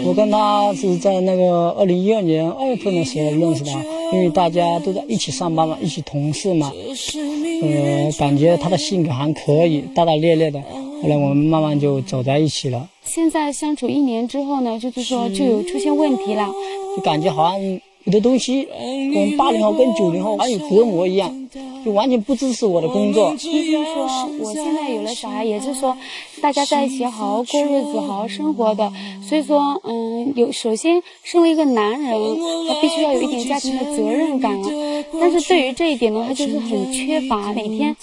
我跟他是在那个2012年2月份的时候认识的，因为大家都在一起上班嘛，一起同事嘛，感觉他的性格还可以，大大咧咧的。后来我们慢慢就走在一起了。现在相处1年之后呢，就是说就有出现问题了，就感觉好像有的东西，我们80后跟90后好像有隔膜一样，就完全不支持我的工作。毕竟说我现在有了小孩，也是说大家在一起好好过日子，好好生活的。所以说，首先身为一个男人，他必须要有一点家庭的责任感啊。但是对于这一点呢，他就是很缺乏，每天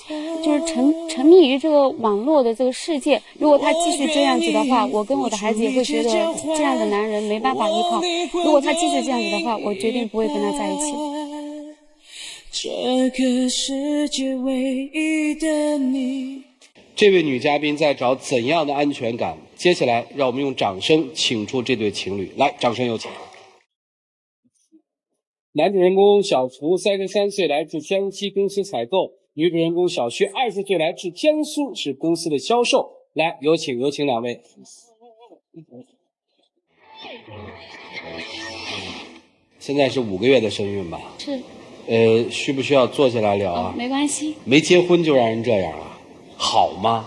就是沉迷于这个网络的这个世界。如果他继续这样子的话，我跟我的孩子也会觉得这样的男人没办法依靠。如果他继续这样子的话，我决定不会跟他在一起。这个世界唯一的你。这位女嘉宾在找怎样的安全感？接下来，让我们用掌声请出这对情侣。来，掌声有请。男主人公小福33岁，来自江西公司采购；女主人公小薛20岁，来自江苏，是公司的销售。来，有请两位。现在是5个月的身孕吧？是。需不需要坐下来聊啊？没关系。没结婚就让人这样啊？好吗？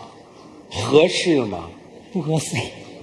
合适吗？不合适。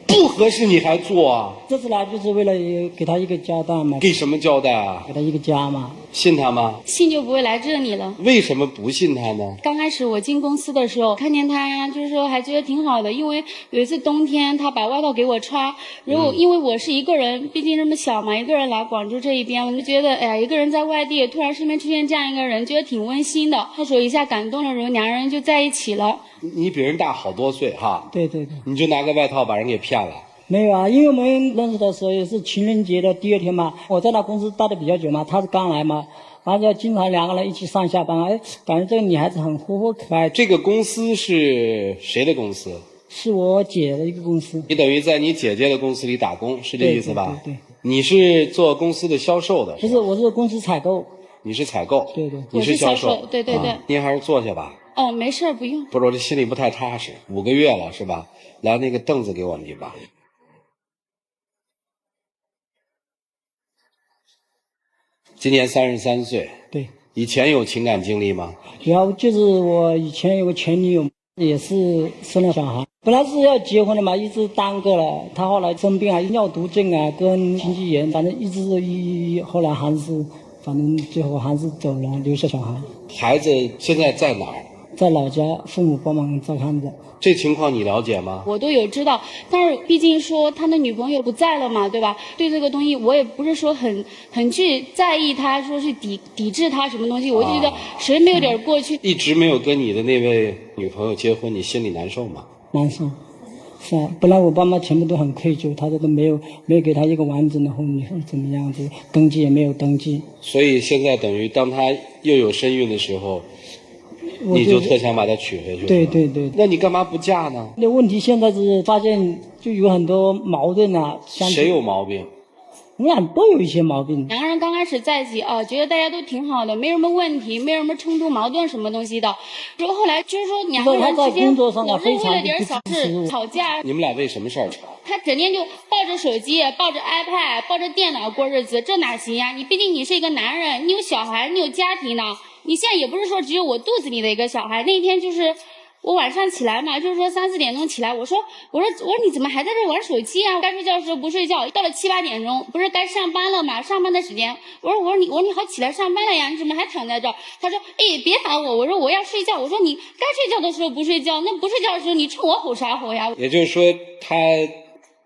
不合适你还做啊？这次来就是为了给他一个交代嘛。给什么交代啊？给他一个家嘛。信他吗？信就不会来这里了。为什么不信他呢？刚开始我进公司的时候，看见他就是说还觉得挺好的，因为有一次冬天他把外套给我穿，然后因为我是一个人，毕竟这么小嘛，一个人来广州这一边，我就觉得哎呀，一个人在外地，突然身边出现这样一个人，觉得挺温馨的。他说一下感动了，然后2人就在一起了。你比人大好多岁哈。对对对。你就拿个外套把人给骗了？没有啊，因为我们认识的时候也是情人节的第2天嘛，我在那公司待的比较久嘛，他是刚来嘛，然后就经常2个人一起上下班，感觉这个女孩子很活泼可爱。这个公司是谁的公司？是我姐的一个公司。你等于在你姐姐的公司里打工，是这意思吧？对。你是做公司的销售的？不是，我是公司采购。你是采购？对。你是销售？对。您还是坐下吧。哦，没事不用。不是，我这心里不太踏实，5个月了是吧？来，那个凳子给我们一把。今年33岁。对。以前有情感经历吗？有，就是我以前有个前女友，也是生了小孩，本来是要结婚的嘛，一直耽搁了。她后来生病啊，尿毒症啊，跟心肌炎，反正一直后来还是，反正最后还是走了，留下小孩。孩子现在在哪儿？在老家，父母帮忙照看着。这情况你了解吗？我都有知道，但是毕竟说他的女朋友不在了嘛，对吧？对这个东西我也不是说很去在意他，说是抵制他什么东西，我就觉得谁没有点过去。一直没有跟你的那位女朋友结婚，你心里难受吗？难受。是啊，本来我爸妈全部都很愧疚，他说都没有给他一个完整的婚礼，怎么样子，登记也没有登记。所以现在等于当他又有身孕的时候，你就特想把她娶回去。对。那你干嘛不嫁呢？那问题现在是发现就有很多矛盾啊。谁有毛病？我们俩都有一些毛病。2个人刚开始在一起啊，觉得大家都挺好的，没什么问题，没什么冲突矛盾什么东西的。然后后来就是说2个人之间老是为了点小事吵架。你们俩为什么事儿吵？他整天就抱着手机，抱着 iPad， 抱着电脑过日子，这哪行呀？毕竟你是一个男人，你有小孩，你有家庭呢。你现在也不是说只有我肚子里的一个小孩。那天就是我晚上起来嘛，就是说3、4点钟起来，我说你怎么还在这玩手机啊？该睡觉的时候不睡觉，到了7、8点钟，不是该上班了嘛？上班的时间，我说你好起来上班了呀？你怎么还躺在这儿？他说别烦我，我说我要睡觉，我说你该睡觉的时候不睡觉，那不睡觉的时候你冲我吼啥吼呀？也就是说他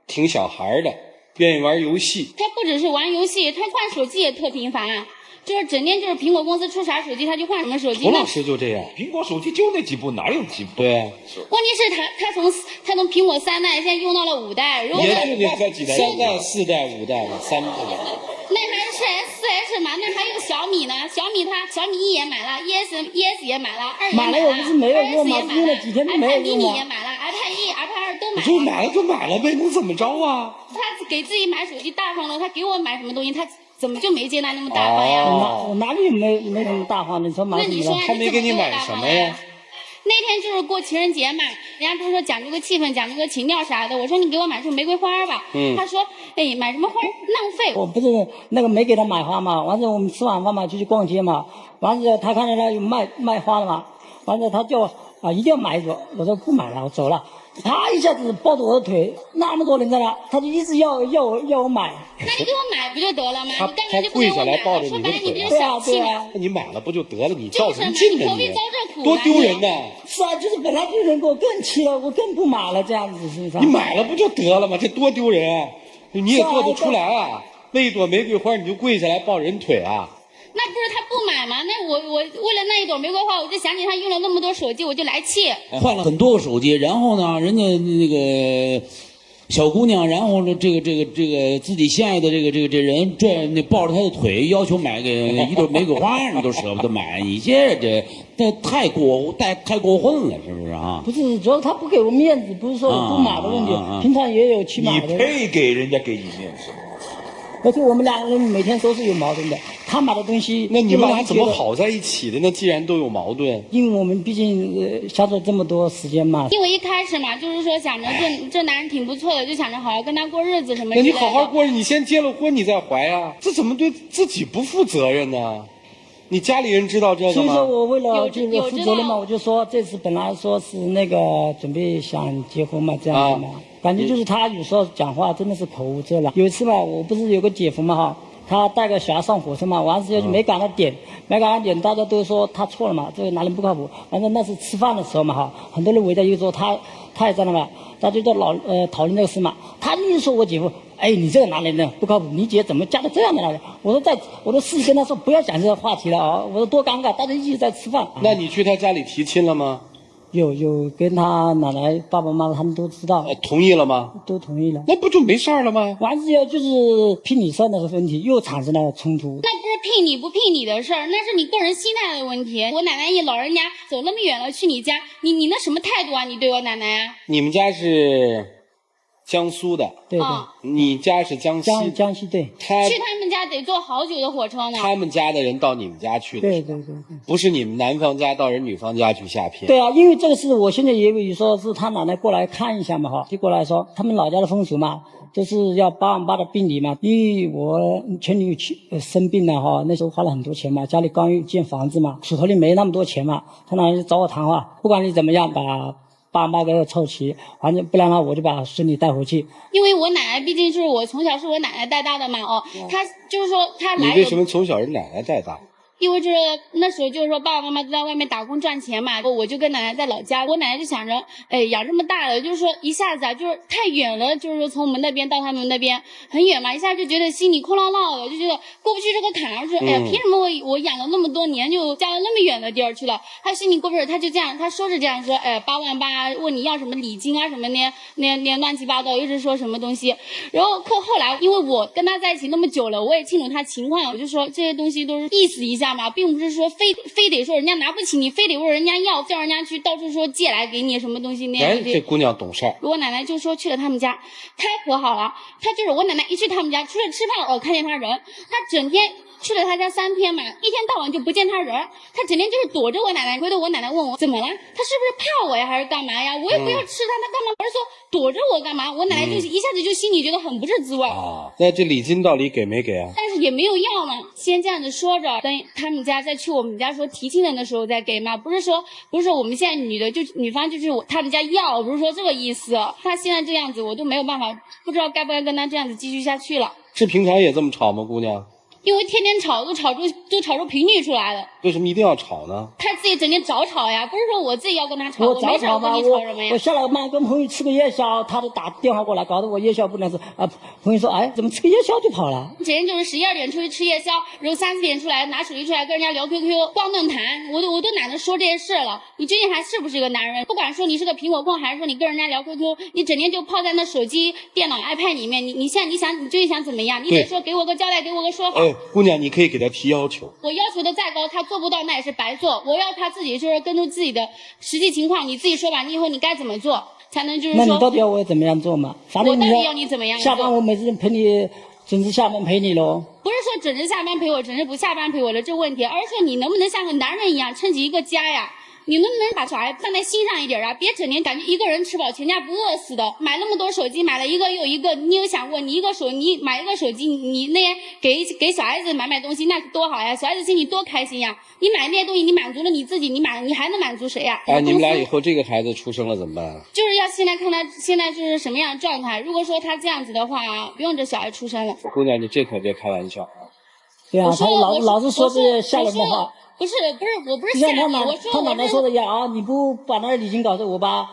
挺小孩的，愿意玩游戏。他不只是玩游戏，他换手机也特频繁。就是整天就是苹果公司出啥手机他就换什么手机。胡老师就这样，苹果手机就那几部，哪有几部？对啊。问题是他从苹果3代现在用到了5代，如果也就那个几代，3代、4代、5代嘛，3部。那还是 4S 嘛，那还有小米呢，小米1也买了 ，ES 也买了，2也买了，我不是没有用吗？用了几天都没有用吗？ iPad mini 也买了 ，iPad 1、iPad 2都买了。就买了就买了呗，能怎么着啊？他给自己买手机大方了，他给我买什么东西，他怎么就没接纳那么大方呀？我哪里没那么大方？你说买什么？那你说他没给你买什么呀？那天就是过情人节嘛，人家不是说讲究个气氛，讲究个情调啥的。我说你给我买束玫瑰花吧。他说，哎，买什么花浪费。我不是那个没给他买花嘛，完了我们吃晚饭嘛，就去逛街嘛，完了他看见那有卖花的嘛，完了他叫一定要买一朵，我说不买了，我走了。他一下子抱着我的腿，那么多人在那，他就一直要我买。那你给我买不就得了吗？他你干脆就不给我买了。说白了，你这是小气嘛。那你买了不就得了？你较就是嘛，什么劲呢？你何必遭这苦呢？多丢人呐！是啊，就是本来就人给我更气了，我更不买了，这样子是不是？你买了不就得了吗？这多丢人啊！你也做得出来啊？为一朵玫瑰花你就跪下来抱人腿啊？那不是他不买吗？那我为了那一朵玫瑰花，我就想起他用了那么多手机，我就来气。换了很多个手机，然后呢，人家那个小姑娘，然后呢，这个自己心爱的这人抱着她的腿，要求买个一朵玫瑰花，你都舍不得买，你这太过分了，是不是啊？不是，主要他不给我面子，不是说我不买的问题，平常也有去买的。你配给人家给你面子？而且我们两个人每天都是有矛盾的，他买的东西，那你们俩怎么好在一起的呢？既然都有矛盾，因为我们毕竟相处这么多时间嘛。因为一开始嘛，就是说想着这男人挺不错的，就想着好好跟他过日子什么之类的。那你好好过日，你先结了婚，你再怀啊，这怎么对自己不负责任呢？你家里人知道这个吗？所以说我为了就是有负责任嘛，我就说这次本来说是那个准备想结婚嘛，这样子嘛，感觉就是他有时候讲话真的是口无遮拦。有一次嘛，我不是有个姐夫嘛哈，他带个小孩上火车嘛，完事就没赶到点，大家都说他错了嘛，这个男人不靠谱。反正那是吃饭的时候嘛哈，很多人围在一桌，他也在那嘛，他就在讨论这个事嘛，他一直说我姐夫。哎，你这个男人呢不靠谱，你姐怎么嫁到这样的男人？我说试跟他说不要讲这个话题了啊！我说多尴尬，大家一直在吃饭。那你去他家里提亲了吗？有跟他奶奶、爸爸妈妈他们都知道，同意了吗？都同意了。那不就没事儿了吗？完之后就是聘礼上的问题又产生了冲突。那不是聘你不聘你的事儿，那是你个人心态的问题。我奶奶老人家走那么远了去你家，你那什么态度啊？你对我奶奶啊？你们家是江苏的，对对，你家是江西，江西对。去他们家得坐好久的火车呢。他们家的人到你们家去的，对，不是你们男方家到人女方家去下聘。对啊，因为这个事我现在也有说是他奶奶过来看一下嘛哈，就过来说他们老家的风俗嘛，就是要8万8的病礼嘛。因为我前女友生病了哈，那时候花了很多钱嘛，家里刚有建房子嘛，手头里没那么多钱嘛，他奶奶就找我谈话，不管你怎么样把8万8给我凑齐，反正不然的话我就把孙女带回去。因为我奶奶毕竟是我从小是我奶奶带大的嘛，她就是说她来。你为什么从小是奶奶带大？因为那时候就是说爸爸妈妈都在外面打工赚钱嘛，我就跟奶奶在老家。我奶奶就想着，哎，养这么大了，就是说一下子啊，就是太远了，就是说从我们那边到他们那边很远嘛，一下就觉得心里空落落的，就觉得过不去这个坎儿。说，哎呀，凭什么我养了那么多年就嫁到那么远的地儿去了？他心里过不去，他就这样，他说是这样说，哎，8万8问你要什么礼金啊什么那乱七八糟，一直说什么东西。然后后来，因为我跟他在一起那么久了，我也清楚他情况，我就说这些东西都是意思一下嘛，并不是说非得说人家拿不起你，非得问人家要，叫人家去到处说借来给你什么东西那样。哎，这姑娘懂事儿。我奶奶就说去了他们家，太和好了。她就是我奶奶一去他们家，除了吃饭看见他人，她整天去了他家3天嘛，一天到晚就不见他人，她整天就是躲着我奶奶。回头我奶奶问我怎么了，她是不是怕我呀，还是干嘛呀？我也不要吃她，她干嘛？我是说躲着我干嘛？我奶奶就一下子就心里觉得很不是滋味啊。那这礼金到底给没给啊？但是也没有要嘛，先这样子说着，等他们家再去我们家说提亲人的时候再给嘛，不是说我们现在女方就是他们家要，不是说这个意思。他现在这样子我都没有办法，不知道该不该跟他这样子继续下去了。是平常也这么吵吗，姑娘？因为天天吵都吵出频率出来了。为什么一定要吵呢？他自己整天找吵呀，不是说我自己要跟他吵，我没找跟你吵什么呀？我下来嘛跟朋友吃个夜宵，他就打电话过来，搞得我夜宵不能吃啊。朋友说，哎，怎么吃个夜宵就跑了？整天就是11、12点出去吃夜宵，然后3、4点出来拿手机出来跟人家聊 QQ、逛论坛，我都懒得说这些事了。你究竟还是不是一个男人？不管说你是个苹果控，还是说你跟人家聊 QQ， 你整天就泡在那手机、电脑、iPad 里面，你现在你究竟想怎么样？你得说给我个交代，给我个说法。哎，姑娘，你可以给他提要求。我要求的再高，他做不到那也是白做。我要他自己就是根据自己的实际情况，你自己说吧，你以后你该怎么做才能就是说？那你到底要我怎么样做嘛？反正我到底要你怎么样做？下班我每次陪你，准时下班陪你喽。不是说准时下班陪我，准时不下班陪我的这问题，而是说你能不能像个男人一样撑起一个家呀？你能不能把小孩放在心上一点啊？别整天感觉一个人吃饱全家不饿似的。买那么多手机，买了一个又一个，你有想过，你买一个手机，你那些给小孩子买东西，那多好呀！小孩子心里多开心呀！你买那些东西，你满足了你自己，你还能满足谁呀？哎，你们俩以后这个孩子出生了怎么办啊？就是要现在看他现在是什么样的状态。如果说他这样子的话，不用这小孩出生了。姑娘，你这可别开玩笑啊！对啊，他老是说这些吓人的话。不是，我不是就像吓你，我说他奶奶说的一样啊，你不把那礼金搞定，我把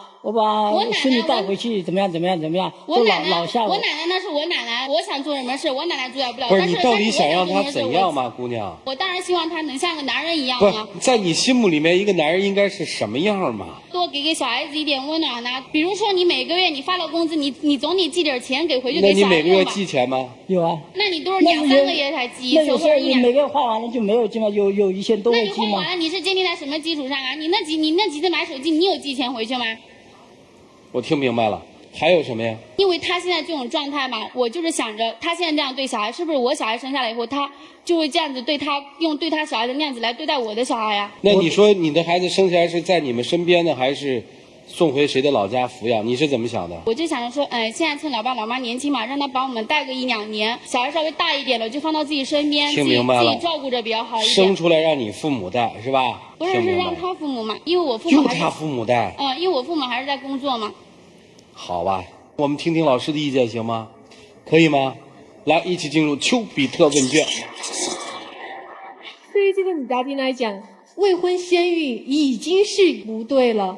孙女带回去，怎么样？我奶奶，老吓我。我奶奶那是我奶奶，我想做什么事，我奶奶阻挡不了。不是，你到底想让他怎样嘛，姑娘？我当然希望他能像个男人一样不啊。在你心目里面，一个男人应该是什么样嘛？多给小孩子一点温暖呢。比如说，你每个月你发了工资，你总得寄点钱给回去给小孩用吧。那你每个月寄钱吗？有啊。那你都是2、3个月才寄一次，或者1、2。每个月花完了就没有寄吗？有一些都会寄吗？那你花完了，你是建立在什么基础上啊？你那几次买手机，你有寄钱回去吗？我听明白了，还有什么呀？因为他现在这种状态嘛，我就是想着他现在这样对小孩，是不是我小孩生下来以后，他就会这样子对他，用对他小孩的那样子来对待我的小孩呀？那你说你的孩子生下来是在你们身边呢，还是送回谁的老家抚养？你是怎么想的？我就想着说，现在趁老爸老妈年轻嘛，让他把我们带个1、2年，小孩稍微大一点了，就放到自己身边，听明白了，自己照顾着比较好一点。生出来让你父母带是吧？不是，是让他父母嘛，因为我父母就他父母带。因为我父母还是在工作嘛。好吧，我们听听老师的意见行吗？可以吗？来，一起进入丘比特问卷。对于这个女嘉宾来讲，未婚先孕已经是不对了。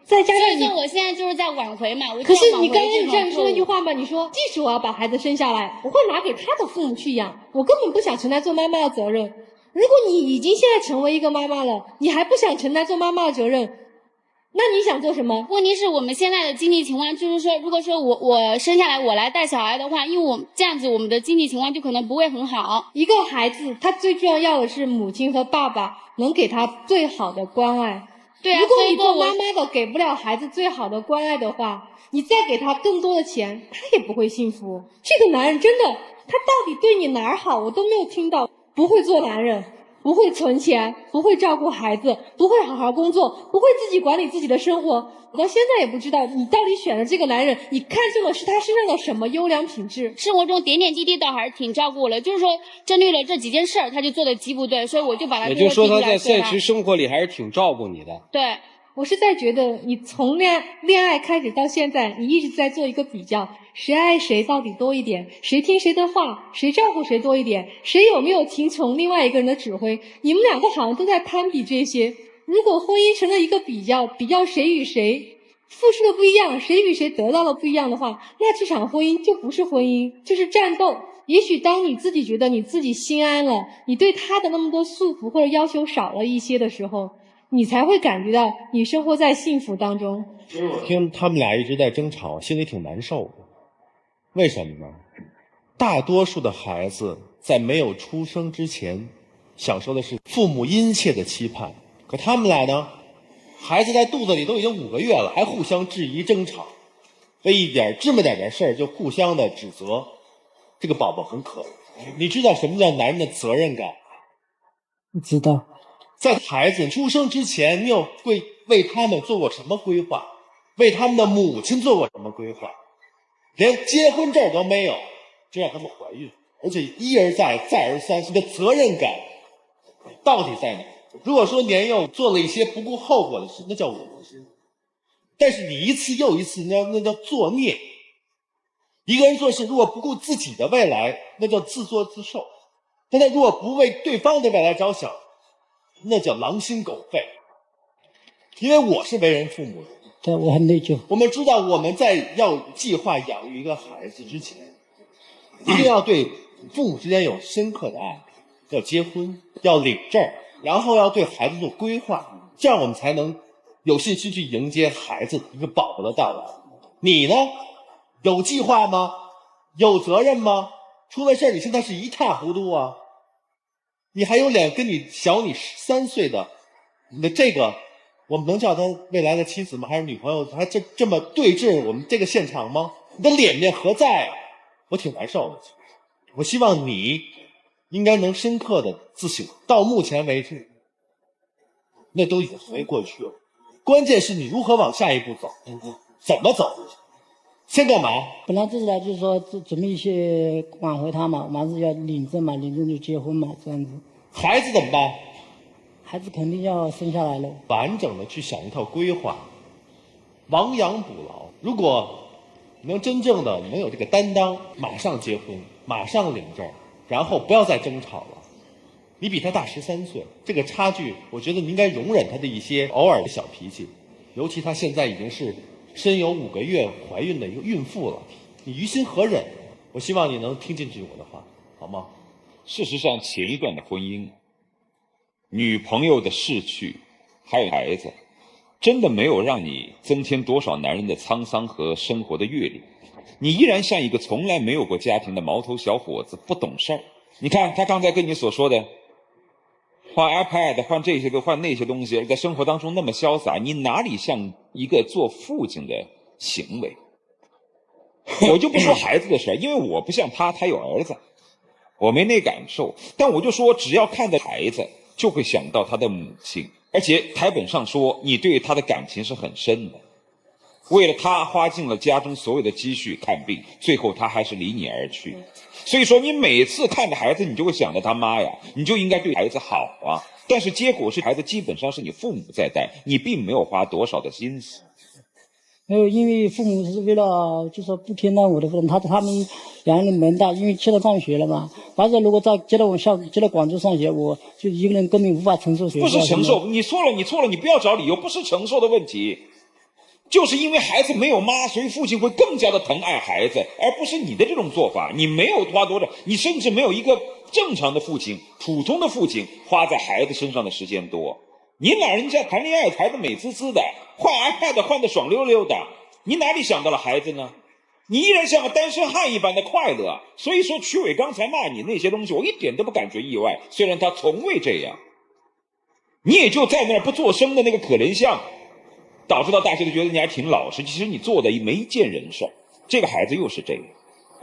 再加上所以说我现在就是在挽回嘛。可是你刚刚你这样说了一句话嘛，你说即使我要把孩子生下来，我会拿给他的父母去养，我根本不想承担做妈妈的责任。如果你已经现在成为一个妈妈了，你还不想承担做妈妈的责任，那你想做什么？问题是我们现在的经济情况，就是说，如果说我生下来我来带小孩的话，因为我这样子我们的经济情况就可能不会很好。一个孩子他最重要的是母亲和爸爸能给他最好的关爱。对啊，如果你做妈妈的给不了孩子最好的关爱的话，你再给他更多的钱，他也不会幸福。这个男人真的，他到底对你哪儿好我都没有听到。不会做男人，不会存钱，不会照顾孩子，不会好好工作，不会自己管理自己的生活。我到现在也不知道你到底选的这个男人，你看中的是他身上的什么优良品质？生活中点点滴滴倒还是挺照顾我了，就是说针对了这几件事儿，他就做的极不对，所以我就把他。也就是说他在现实生活里还是挺照顾你的。对，我是在觉得你从恋爱开始到现在，你一直在做一个比较，谁爱谁到底多一点，谁听谁的话，谁照顾谁多一点，谁有没有听从另外一个人的指挥，你们两个好像都在攀比这些。如果婚姻成了一个比较谁与谁付出的不一样，谁与谁得到的不一样的话，那这场婚姻就不是婚姻，就是战斗。也许当你自己觉得你自己心安了，你对他的那么多束缚或者要求少了一些的时候，你才会感觉到你生活在幸福当中。听他们俩一直在争吵，心里挺难受的。为什么呢？大多数的孩子在没有出生之前，享受的是父母殷切的期盼。可他们俩呢，孩子在肚子里都已经5个月了，还互相质疑争吵，为这么点事儿就互相的指责。这个宝宝很可怜。你知道什么叫男人的责任感？不知道。在孩子出生之前，你有为他们做过什么规划？为他们的母亲做过什么规划？连结婚证都没有，就让他们怀孕，而且一而再再而三，你的责任感到底在哪？如果说年幼做了一些不顾后果的事，那叫无知；但是你一次又一次，那叫作孽。一个人做事如果不顾自己的未来，那叫自作自受；但他如果不为对方的未来着想，那叫狼心狗肺。因为我是为人父母的，对，我很内疚。我们知道我们在要计划养育一个孩子之前，一定要对父母之间有深刻的爱，要结婚，要领证，然后要对孩子做规划，这样我们才能有信心去迎接孩子一个宝宝的到来。你呢？有计划吗？有责任吗？出了事你现在是一塌糊涂啊！你还有脸跟你小你13岁的，那这个我们能叫他未来的妻子吗？还是女朋友？还这么对峙我们这个现场吗？你的脸面何在啊？我挺难受的。我希望你应该能深刻的自省。到目前为止，那都已经成为过去了。关键是你如何往下一步走，怎么走？先干嘛？本来这是来就是说准备一些挽回他嘛，完事要领证嘛，领证就结婚嘛，这样子。孩子怎么办？孩子肯定要生下来了。完整的去想一套规划，亡羊补牢。如果能真正的能有这个担当，马上结婚，马上领证，然后不要再争吵了。你比他大13岁，这个差距，我觉得你应该容忍他的一些偶尔的小脾气，尤其他现在已经是身有5个月怀孕的一个孕妇了，你于心何忍？我希望你能听进去我的话，好吗？事实上，前一段的婚姻，女朋友的逝去，还有孩子，真的没有让你增添多少男人的沧桑和生活的阅历。你依然像一个从来没有过家庭的毛头小伙子，不懂事儿。你看他刚才跟你所说的，换 iPad， 换这些个，换那些东西，在生活当中那么潇洒，你哪里像一个做父亲的行为？我就不说孩子的事，因为我不像他有儿子，我没那感受。但我就说，只要看到孩子，就会想到他的母亲。而且台本上说，你对他的感情是很深的，为了他花尽了家中所有的积蓄看病，最后他还是离你而去。所以说你每次看着孩子，你就会想着他妈呀，你就应该对孩子好啊。但是结果是孩子基本上是你父母在带，你并没有花多少的心思。因为父母是为了就说不偏袒我的父母，他们两人门大，因为现在上学了嘛。完事如果接到广州上学，我就一个人根本无法承受学校。不是承受，你错了，你不要找理由，不是承受的问题。就是因为孩子没有妈，所以父亲会更加的疼爱孩子，而不是你的这种做法。你没有花多少，你甚至没有一个正常的父亲、普通的父亲花在孩子身上的时间多。你老人家谈恋爱谈的美滋滋的，换 iPad 换的爽溜溜的，你哪里想到了孩子呢？你依然像个单身汉一般的快乐。所以说曲伟刚才骂你那些东西，我一点都不感觉意外，虽然他从未这样。你也就在那儿不做声的那个可怜相，导致到大家都觉得你还挺老实，其实你做的没一件人事。这个孩子又是这样。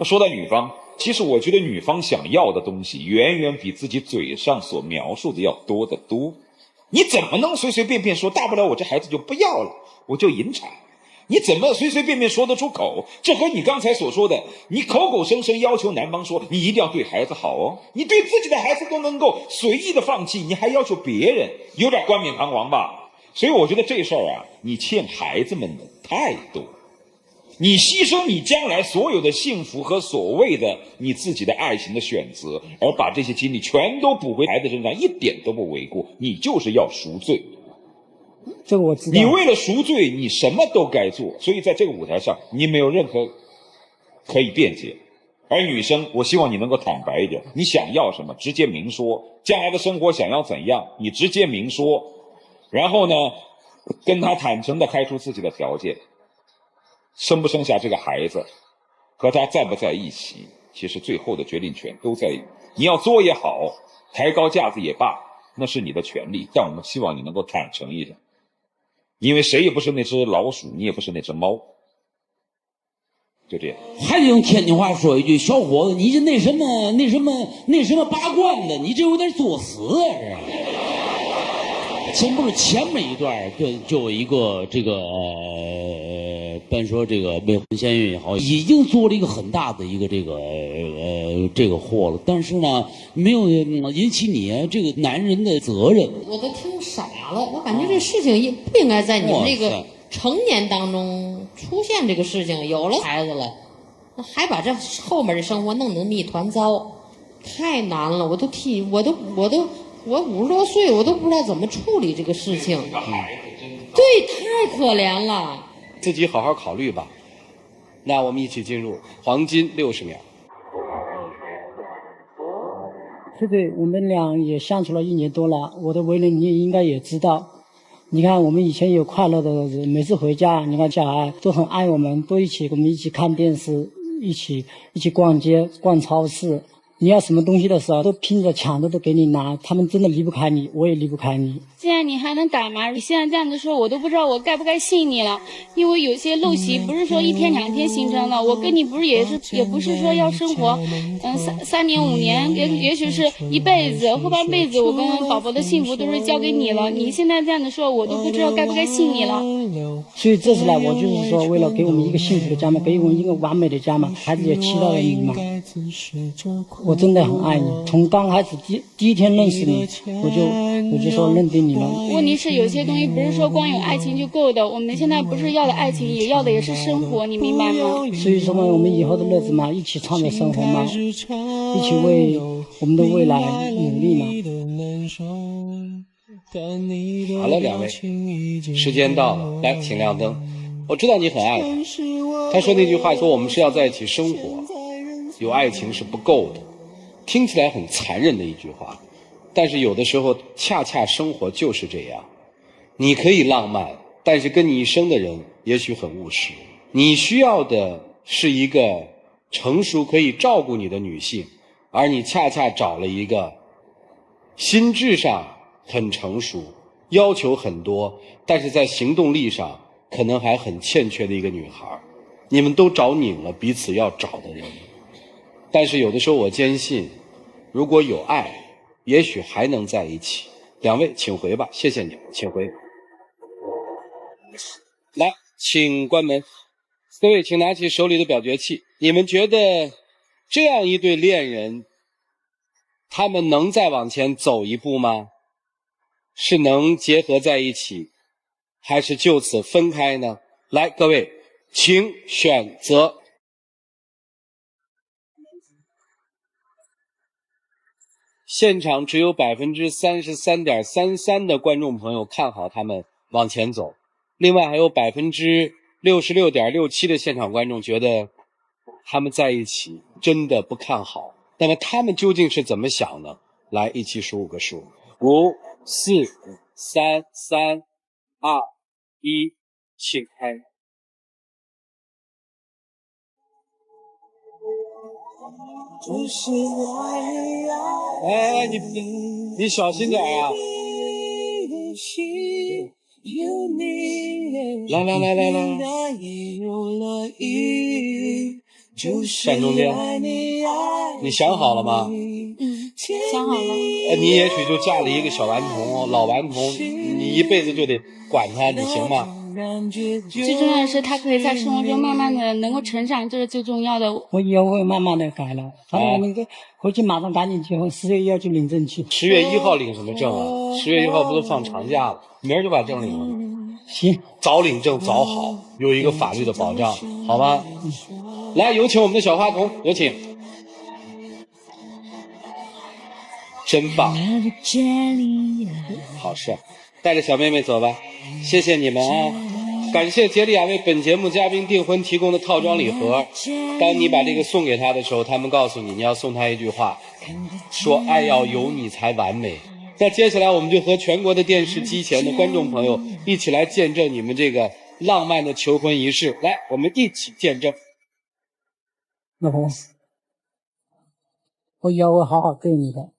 说到女方，其实我觉得女方想要的东西远远比自己嘴上所描述的要多得多。你怎么能随随便便说大不了我这孩子就不要了，我就引产？你怎么随随便便说得出口？这和你刚才所说的，你口口声声要求男方说你一定要对孩子好哦，你对自己的孩子都能够随意的放弃，你还要求别人，有点冠冕堂皇吧？所以我觉得这事儿啊，你欠孩子们的太多，你牺牲你将来所有的幸福和所谓的你自己的爱情的选择，而把这些精力全都补回孩子身上，一点都不为过。你就是要赎罪。这个我知道。你为了赎罪，你什么都该做，所以在这个舞台上，你没有任何可以辩解。而女生，我希望你能够坦白一点，你想要什么，直接明说。将来的生活想要怎样，你直接明说。然后呢，跟他坦诚地开出自己的条件。生不生下这个孩子，和他在不在一起，其实最后的决定权都在于你要作也好，抬高架子也罢，那是你的权利。但我们希望你能够坦诚一下，因为谁也不是那只老鼠，你也不是那只猫。就这样。还得用天津话说一句，小伙子，你这那什么拔罐的，你这有点作死啊！前面一段就有一个这个单说这个未婚先孕也好，已经做了一个很大的一个这个祸了，但是呢，没有引起你这个男人的责任。我都听傻了，我感觉这事情也不应该在你们这个成年当中出现这个事情。有了孩子了，还把这后面的生活弄得那么一团糟，太难了。我50多岁，我都不知道怎么处理这个事情。对，太可怜了。自己好好考虑吧。那我们一起进入黄金60秒。对，我们俩也相处了1年多了，我的为人你也应该也知道。你看我们以前有快乐的日子，每次回家，你看小孩都很爱我们，都我们一起看电视，一起逛街、逛超市。你要什么东西的时候，都拼着抢着都给你拿，他们真的离不开你，我也离不开你。现在你还能改吗？你现在这样子说，我都不知道我该不该信你了，因为有些陋习不是说1天2天形成的，我跟你不是也不是说要生活，3年5年，也许是一辈子，后半辈子我跟宝宝的幸福都是交给你了。你现在这样子说，我都不知道该不该信你了。所以这次来，我就是说，为了给我们一个幸福的家嘛，给我们一个完美的家嘛，孩子也期待了你嘛。我真的很爱你，从刚开始第一天认识你，我就说认定你了。问题是有些东西不是说光有爱情就够的，我们现在不是要的爱情，也要的也是生活，你明白吗？所以说嘛，我们以后的日子嘛，一起创造生活嘛，一起为我们的未来努力嘛。好了，两位，时间到了，来，请亮灯。我知道你很爱他，他说那句话说我们是要在一起生活，有爱情是不够的，听起来很残忍的一句话，但是有的时候恰恰生活就是这样。你可以浪漫，但是跟你一生的人也许很务实。你需要的是一个成熟可以照顾你的女性，而你恰恰找了一个心智上很成熟，要求很多，但是在行动力上可能还很欠缺的一个女孩。你们都找拧了彼此要找的人，但是有的时候我坚信，如果有爱，也许还能在一起。两位请回吧，谢谢你们，请回。来，请关门。各位请拿起手里的表决器，你们觉得这样一对恋人，他们能再往前走一步吗？是能结合在一起，还是就此分开呢？来，各位请选择。现场只有 33.33% 的观众朋友看好他们往前走，另外还有 66.67% 的现场观众觉得他们在一起真的不看好。那么他们究竟是怎么想呢？来，一起数5个数，5、4、3、2、1，请开。哎，你小心点啊！来，站中间。你想好了吗？想好了。你也许就嫁了一个小顽童，老顽童，你一辈子就得管他，你行吗？最重要的是他可以在生活中慢慢的能够成长，这是最重要的。我以后会慢慢的改了。好，我们回去马上赶紧结婚，10月1号就领证去。10月1号领什么证啊？10月1号不都放长假了？明儿就把证领了。行，早领证早好，有一个法律的保障，好吗？来，有请我们的小花童，有请。真棒，好事，带着小妹妹走吧。谢谢你们啊！感谢杰利亚为本节目嘉宾订婚提供的套装礼盒。当你把这个送给他的时候，他们告诉你，你要送他一句话，说爱要有你才完美。那接下来我们就和全国的电视机前的观众朋友一起来见证你们这个浪漫的求婚仪式。来，我们一起见证。老婆，我以后会好好对你的，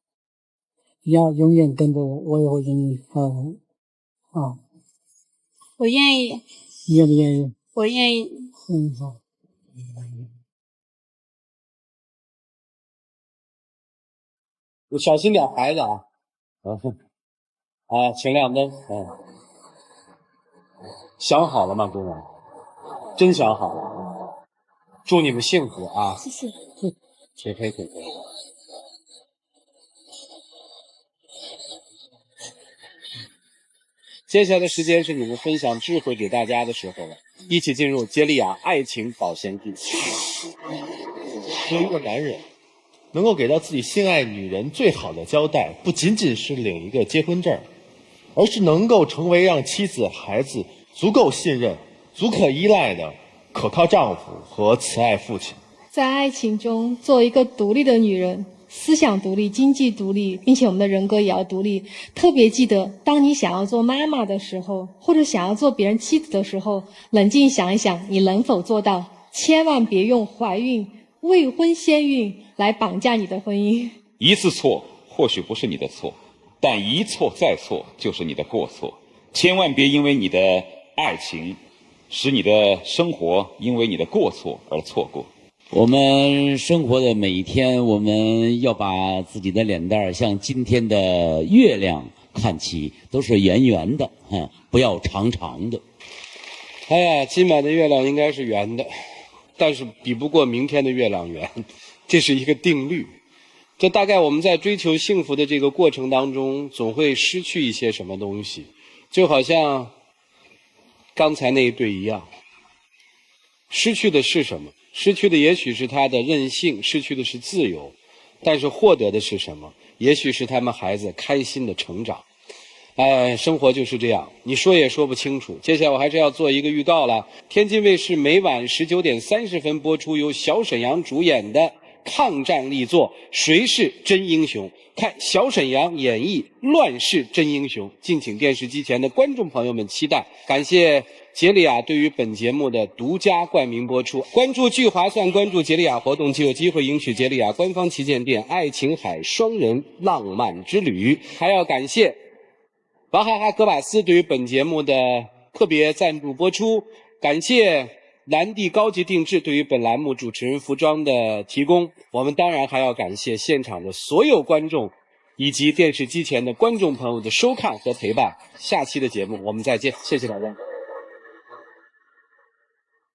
你要永远跟着我，我也会永远啊。我愿意。你愿不愿意？我愿意。好。你小心点孩子啊！请亮灯。想好了吗，姑娘？真想好了。祝你们幸福啊！谢谢。请开。接下来的时间是你们分享智慧给大家的时候了，一起进入杰利亚爱情保鲜剂。作为一个男人，能够给到自己心爱女人最好的交代，不仅仅是领一个结婚证，而是能够成为让妻子、孩子足够信任、足可依赖的可靠丈夫和慈爱父亲。在爱情中，做一个独立的女人，思想独立，经济独立，并且我们的人格也要独立。特别记得，当你想要做妈妈的时候，或者想要做别人妻子的时候，冷静想一想，你能否做到？千万别用怀孕未婚先孕来绑架你的婚姻。一次错或许不是你的错，但一错再错就是你的过错。千万别因为你的爱情，使你的生活因为你的过错而错过。我们生活的每一天，我们要把自己的脸蛋儿像今天的月亮看齐，都是圆圆的，不要长长的。哎呀，今晚的月亮应该是圆的，但是比不过明天的月亮圆，这是一个定律。这大概我们在追求幸福的这个过程当中，总会失去一些什么东西，就好像刚才那一对一样。失去的是什么？失去的也许是他的任性，失去的是自由，但是获得的是什么？也许是他们孩子开心的成长。生活就是这样，你说也说不清楚。接下来我还是要做一个预告了。天津卫视每晚19点30分播出，由小沈阳主演的抗战力作《谁是真英雄》，看小沈阳演绎乱世真英雄，敬请电视机前的观众朋友们期待。感谢杰里亚对于本节目的独家冠名播出。关注聚划算，关注杰里亚活动，就有机会赢取杰里亚官方旗舰店爱琴海双人浪漫之旅。还要感谢娃哈哈格瓦斯对于本节目的特别赞助播出。感谢蓝地高级定制对于本栏目主持人服装的提供。我们当然还要感谢现场的所有观众以及电视机前的观众朋友的收看和陪伴。下期的节目我们再见，谢谢大家。